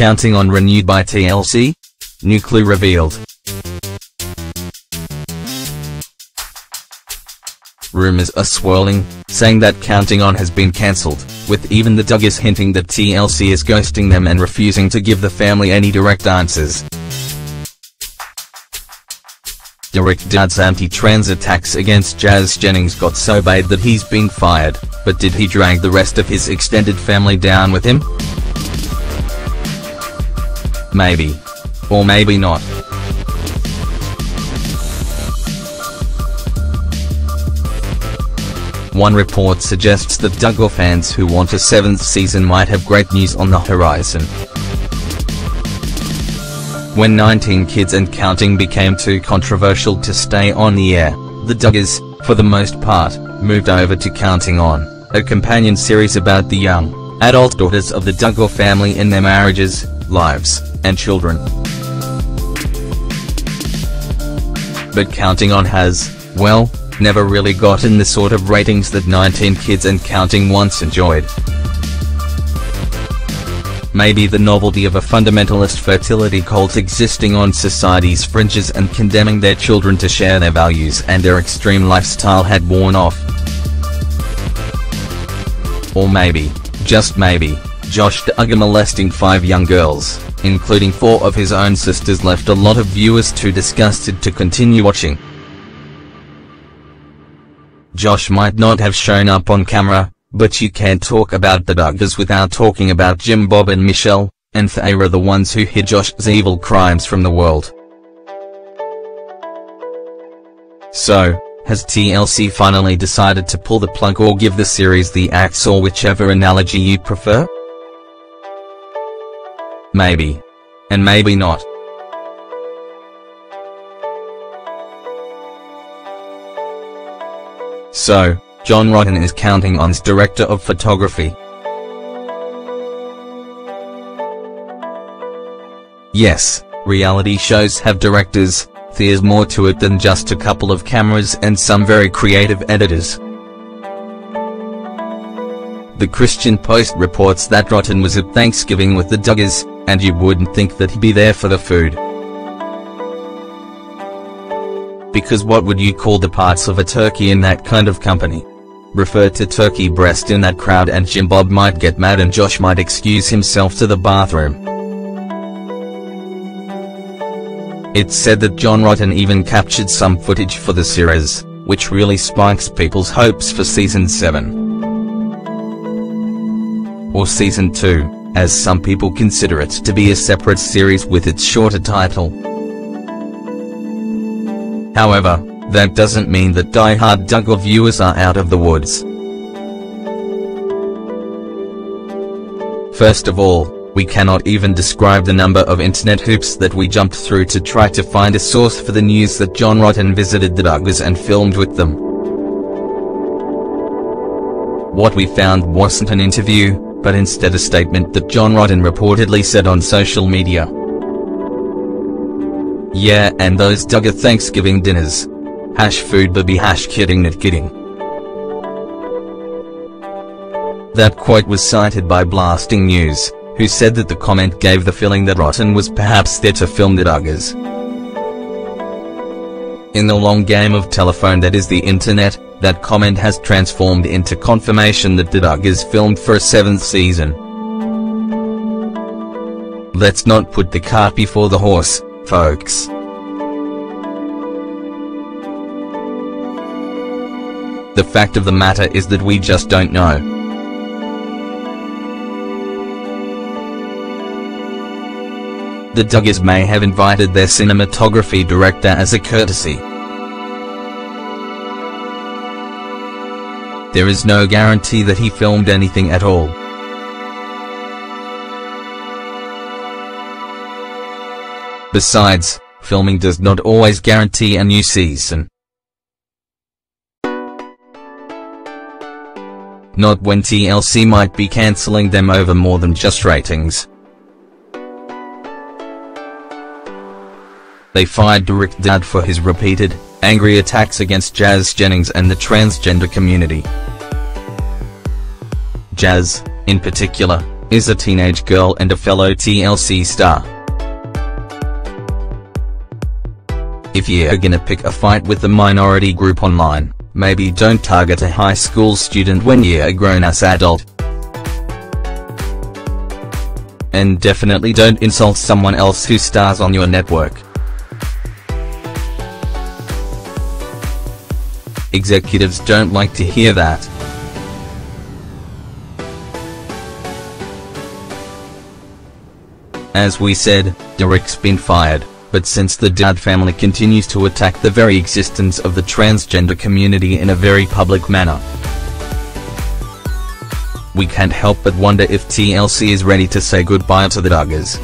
Counting On renewed by TLC? New clue revealed. Rumors are swirling, saying that Counting On has been cancelled, with even the Duggars hinting that TLC is ghosting them and refusing to give the family any direct answers. Derek Dad's anti-trans attacks against Jazz Jennings got so bad that he's been fired, but did he drag the rest of his extended family down with him? Maybe. Or maybe not. One report suggests that Duggar fans who want a 7th season might have great news on the horizon. When 19 Kids and Counting became too controversial to stay on the air, the Duggars, for the most part, moved over to Counting On, a companion series about the young, adult daughters of the Duggar family in their marriages, lives, and children. But Counting On has, well, never really gotten the sort of ratings that 19 Kids and Counting once enjoyed. Maybe the novelty of a fundamentalist fertility cult existing on society's fringes and condemning their children to share their values and their extreme lifestyle had worn off. Or maybe, just maybe, Josh Duggar molesting 5 young girls, including 4 of his own sisters, left a lot of viewers too disgusted to continue watching. Josh might not have shown up on camera, but you can't talk about the Duggars without talking about Jim, Bob and Michelle, and they are the ones who hid Josh's evil crimes from the world. So, has TLC finally decided to pull the plug or give the series the axe, or whichever analogy you prefer? Maybe. And maybe not. So, John Rotten is Counting On's director of photography. Yes, reality shows have directors. There's more to it than just a couple of cameras and some very creative editors. The Christian Post reports that Rotten was at Thanksgiving with the Duggars, and you wouldn't think that he'd be there for the food. Because what would you call the parts of a turkey in that kind of company? Refer to turkey breast in that crowd and Jim Bob might get mad and Josh might excuse himself to the bathroom. It's said that John Rotten even captured some footage for the series, which really spikes people's hopes for Season 7. Or Season 2, as some people consider it to be a separate series with its shorter title. However, that doesn't mean that die-hard Duggar viewers are out of the woods. First of all, we cannot even describe the number of internet hoops that we jumped through to try to find a source for the news that John Rotten visited the Duggars and filmed with them. What we found wasn't an interview, but instead a statement that John Rotten reportedly said on social media. Yeah, and those Duggar Thanksgiving dinners. #food baby #kidding not kidding. That quote was cited by Blasting News, who said that the comment gave the feeling that Rotten was perhaps there to film the Duggars. In the long game of telephone that is the internet, that comment has transformed into confirmation that the Duggars filmed for a 7th season. Let's not put the cart before the horse, folks. The fact of the matter is that we just don't know. The Duggars may have invited their cinematography director as a courtesy. There is no guarantee that he filmed anything at all. Besides, filming does not always guarantee a new season. Not when TLC might be cancelling them over more than just ratings. They fired Derek Dad for his repeated, angry attacks against Jazz Jennings and the transgender community. Jazz, in particular, is a teenage girl and a fellow TLC star. If you're gonna pick a fight with the minority group online, maybe don't target a high school student when you're a grown-ass adult. And definitely don't insult someone else who stars on your network. Executives don't like to hear that. As we said, Duggar's been fired, but since the Duggar family continues to attack the very existence of the transgender community in a very public manner, we can't help but wonder if TLC is ready to say goodbye to the Duggars.